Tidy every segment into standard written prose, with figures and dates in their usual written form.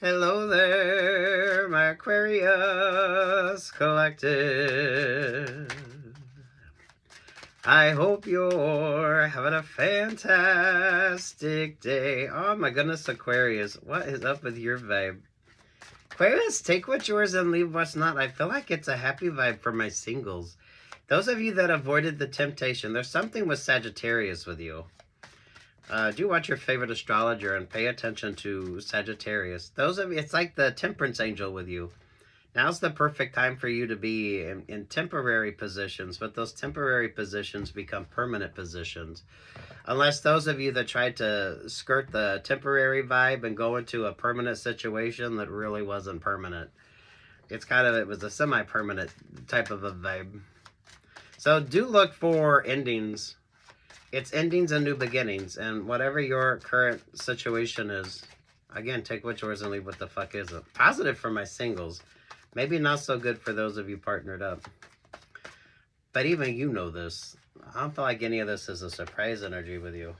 Hello there, my Aquarius collective. I hope you're having a fantastic day. Oh my goodness, Aquarius. What is up with your vibe? Aquarius, take what's yours and leave what's not. I feel like it's a happy vibe for my singles. Those of you that avoided the temptation, there's something with Sagittarius with you. Do watch your favorite astrologer and pay attention to Sagittarius. Those of you, it's like the temperance angel with you. Now's the perfect time for you to be in temporary positions, but those temporary positions become permanent positions. Unless those of you that tried to skirt the temporary vibe and go into a permanent situation that really wasn't permanent. It was a semi-permanent type of a vibe. So do look for endings. It's endings and new beginnings, and whatever your current situation is, again, take what's yours and leave what the fuck isn't. Positive for my singles. Maybe not so good for those of you partnered up. But even you know this. I don't feel like any of this is a surprise energy with you.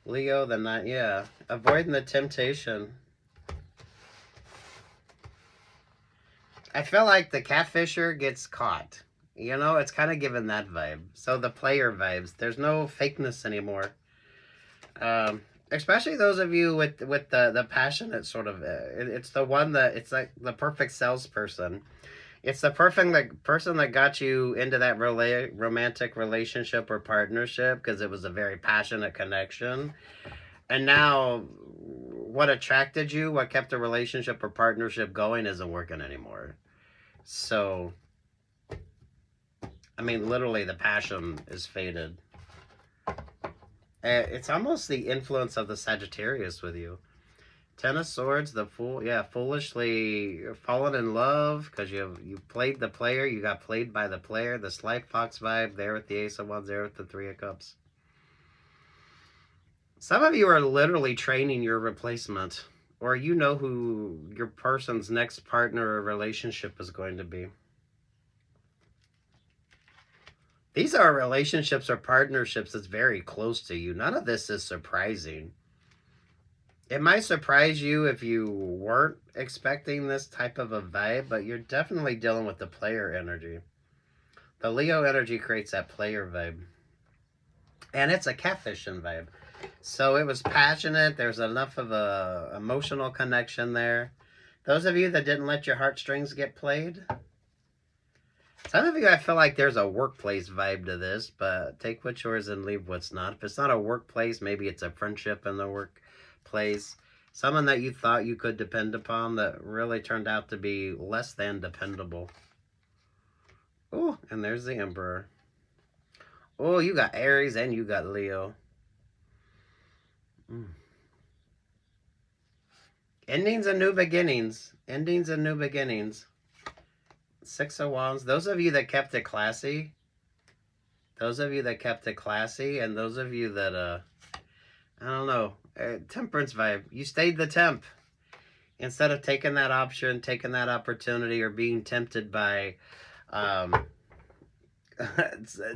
Leo, the night, yeah. Avoiding the temptation. I feel like the catfisher gets caught. You know, it's kind of giving that vibe. So the player vibes. There's no fakeness anymore. Especially those of you with the passionate sort of. It's the one that, it's like the perfect salesperson. It's the perfect person that got you into that romantic relationship or partnership because it was a very passionate connection. And now what attracted you, what kept the relationship or partnership going isn't working anymore. So, I mean, literally the passion is faded. It's almost the influence of the Sagittarius with you. Ten of Swords, the Fool, yeah, foolishly fallen in love because you played the player, you got played by the player. The Sly Fox vibe there with the Ace of Wands, there with the Three of Cups. Some of you are literally training your replacement, or you know who your person's next partner or relationship is going to be. These are relationships or partnerships that's very close to you. None of this is surprising. It might surprise you if you weren't expecting this type of a vibe, but you're definitely dealing with the player energy. The Leo energy creates that player vibe. And it's a catfishing vibe. So it was passionate. There's enough of a emotional connection there. Those of you that didn't let your heartstrings get played, some of you, I feel like there's a workplace vibe to this, but take what's yours and leave what's not. If it's not a workplace, maybe it's a friendship in the workplace. Someone that you thought you could depend upon that really turned out to be less than dependable. Oh, and there's the Emperor. Oh, you got Aries and you got Leo. Endings and new beginnings. Endings and new beginnings. Six of Wands. Those of you that kept it classy. Those of you that kept it classy. And those of you that, I don't know. Temperance vibe. You stayed the temp. Instead of taking that option, taking that opportunity, or being tempted by,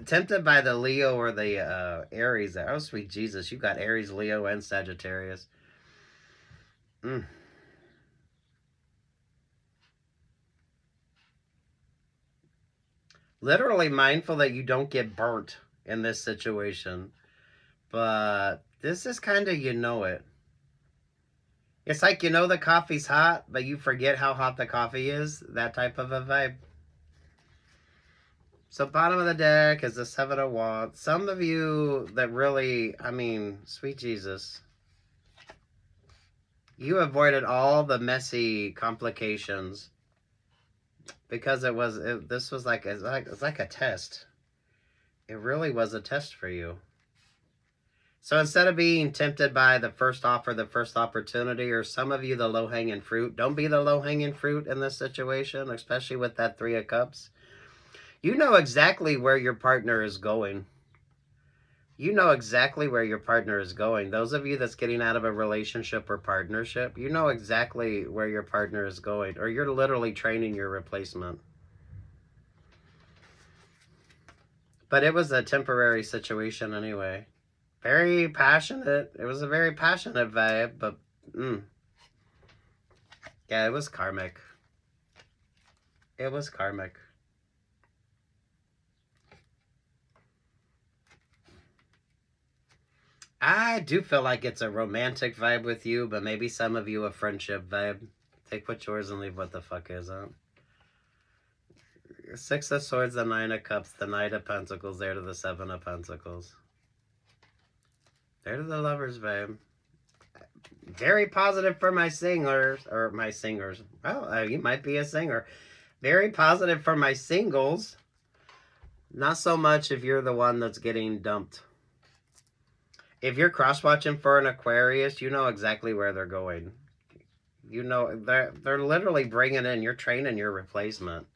tempted by the Leo or the Aries. Oh, sweet Jesus. You got Aries, Leo, and Sagittarius. Literally mindful that you don't get burnt in this situation. But this is kind of, you know it. It's like, you know the coffee's hot, but you forget how hot the coffee is. That type of a vibe. So bottom of the deck is the Seven of Wands. Some of you that really, I mean, sweet Jesus. You avoided all the messy complications. Because this was like, it's like a test. It really was a test for you. So instead of being tempted by the first offer, the first opportunity, or some of you, the low-hanging fruit, don't be the low-hanging fruit in this situation, especially with that Three of Cups. You know exactly where your partner is going. You know exactly where your partner is going. Those of you that's getting out of a relationship or partnership, you know exactly where your partner is going, or you're literally training your replacement. But it was a temporary situation anyway. Very passionate. It was a very passionate vibe, but Yeah, it was karmic. It was karmic. I do feel like it's a romantic vibe with you, but maybe some of you a friendship vibe. Take what's yours and leave what the fuck isn't. Six of Swords, the Nine of Cups, the Knight of Pentacles, there to the Seven of Pentacles. There to the Lovers vibe. Very positive for my singers, or my singers. Well, you might be a singer. Very positive for my singles. Not so much if you're the one that's getting dumped. If you're cross-watching for an Aquarius, you know exactly where they're going. You know, they're literally bringing in, you're training your replacement.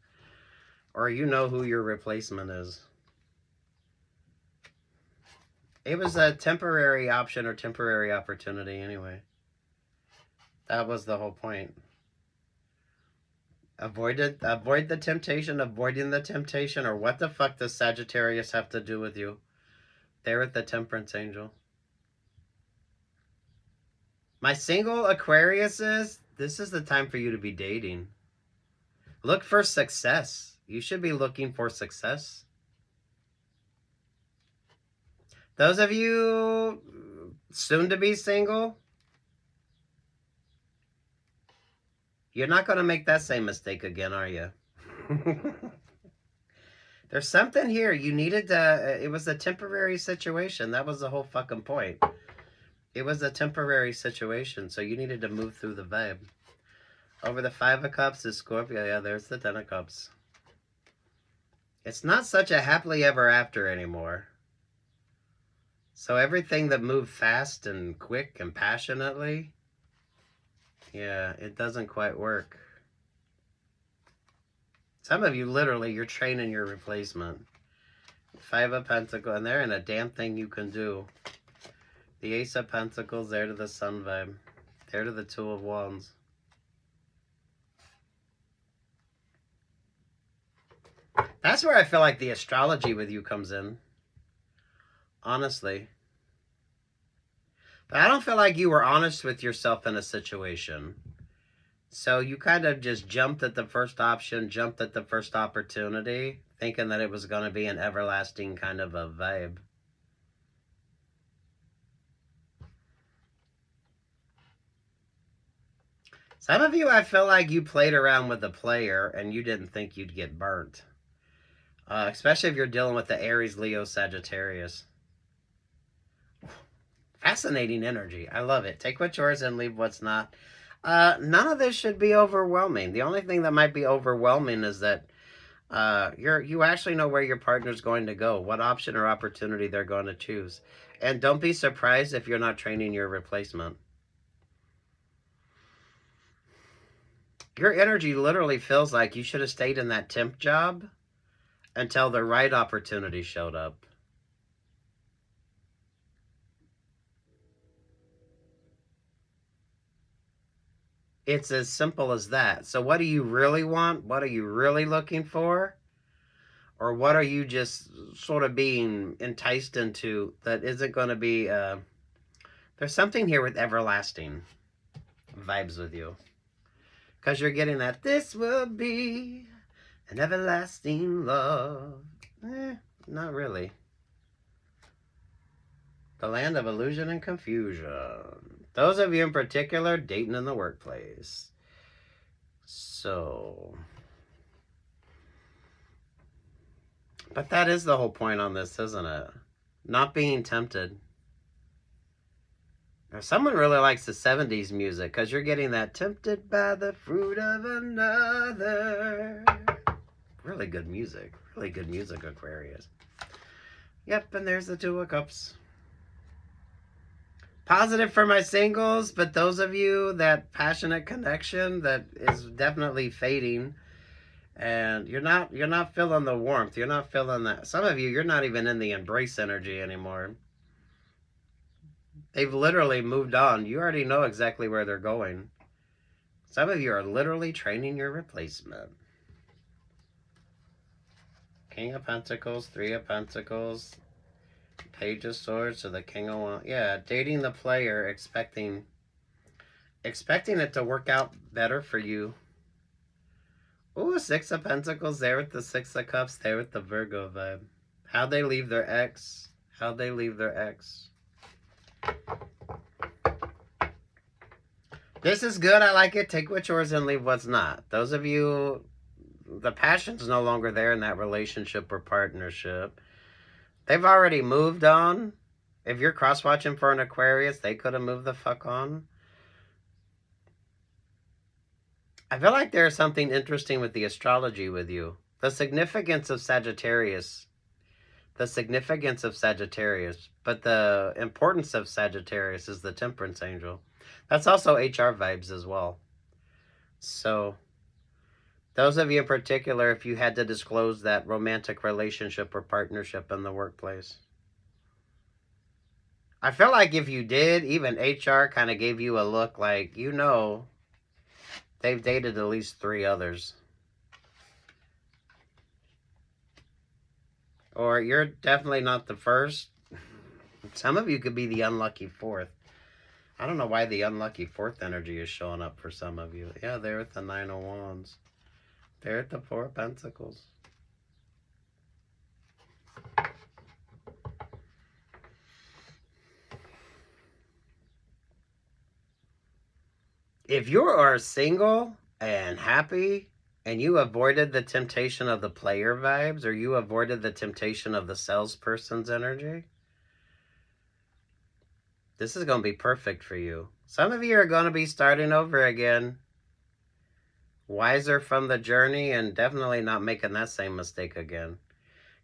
Or you know who your replacement is. It was a temporary option or temporary opportunity anyway. That was the whole point. Avoid the temptation, avoiding the temptation, or what the fuck does Sagittarius have to do with you? There with the Temperance Angel. My single Aquariuses, this is the time for you to be dating. Look for success. You should be looking for success. Those of you soon to be single, you're not going to make that same mistake again, are you? There's something here. You needed to, it was a temporary situation. That was the whole fucking point. It was a temporary situation, so you needed to move through the vibe. Over the Five of Cups is Scorpio. Yeah, there's the Ten of Cups. It's not such a happily ever after anymore. So everything that moved fast and quick and passionately, yeah, it doesn't quite work. Some of you, literally, you're training your replacement. Five of Pentacles, and there ain't a damn thing you can do. The Ace of Pentacles, there to the Sun vibe. There to the Two of Wands. That's where I feel like the astrology with you comes in. Honestly. But I don't feel like you were honest with yourself in a situation. So you kind of just jumped at the first option, jumped at the first opportunity, thinking that it was going to be an everlasting kind of a vibe. Some of you, I feel like you played around with the player and you didn't think you'd get burnt. Especially if you're dealing with the Aries, Leo, Sagittarius. Fascinating energy. I love it. Take what's yours and leave what's not. None of this should be overwhelming. The only thing that might be overwhelming is that you actually know where your partner's going to go, what option or opportunity they're going to choose. And don't be surprised if you're not training your replacement. Your energy literally feels like you should have stayed in that temp job until the right opportunity showed up. It's as simple as that. So what do you really want? What are you really looking for? Or what are you just sort of being enticed into that isn't going to be... there's something here with everlasting vibes with you. Because you're getting that, this will be an everlasting love. Not really. The land of illusion and confusion. Those of you in particular, dating in the workplace. So... But that is the whole point on this, isn't it? Not being tempted. Or someone really likes the 70s music, because you're getting that tempted by the fruit of another. Really good music. Really good music, Aquarius. Yep, and there's the Two of Cups. Positive for my singles, but those of you, that passionate connection that is definitely fading, and you're not feeling the warmth. You're not feeling that. Some of you, you're not even in the embrace energy anymore. They've literally moved on. You already know exactly where they're going. Some of you are literally training your replacement. King of Pentacles, Three of Pentacles, Page of Swords, or the King of Wands. Yeah, dating the player, expecting expecting it to work out better for you. Ooh, Six of Pentacles there with the Six of Cups, there with the Virgo vibe. How'd they leave their ex? How'd they leave their ex? This is good. I like it. Take what's yours and leave what's not. Those of you, the passion's no longer there in that relationship or partnership. They've already moved on. If you're cross-watching for an Aquarius, they could have moved the fuck on. I feel like there's something interesting with the astrology with you. The significance of Sagittarius. The significance of Sagittarius. But the importance of Sagittarius is the Temperance Angel. That's also HR vibes as well. So, those of you in particular, if you had to disclose that romantic relationship or partnership in the workplace. I feel like if you did, even HR kind of gave you a look like, you know, they've dated at least 3 others. Or you're definitely not the first. Some of you could be the unlucky 4th. I don't know why the unlucky 4th energy is showing up for some of you. Yeah, they're at the 9 of Wands. They're at the 4 of Pentacles. If you are single and happy and you avoided the temptation of the player vibes, or you avoided the temptation of the salesperson's energy, this is going to be perfect for you. Some of you are going to be starting over again. Wiser from the journey and definitely not making that same mistake again.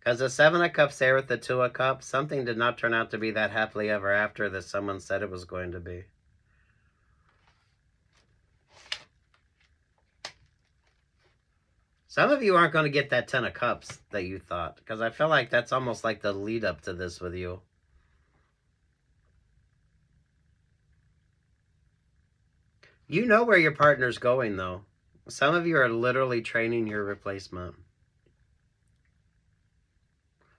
Because the 7 of Cups there with the 2 of Cups, something did not turn out to be that happily ever after that someone said it was going to be. Some of you aren't going to get that 10 of Cups that you thought. Because I feel like that's almost like the lead up to this with you. You know where your partner's going, though. Some of you are literally training your replacement.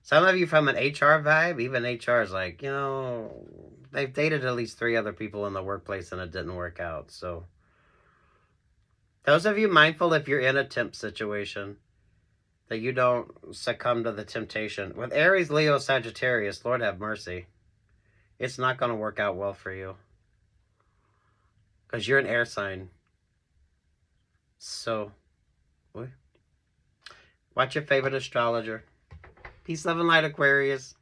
Some of you from an HR vibe, even HR is like, you know, they've dated at least 3 other people in the workplace and it didn't work out. So, those of you mindful if you're in a temp situation, that you don't succumb to the temptation. With Aries, Leo, Sagittarius, Lord have mercy. It's not going to work out well for you. Because you're an air sign. So, watch your favorite astrologer. Peace, love, and light, Aquarius.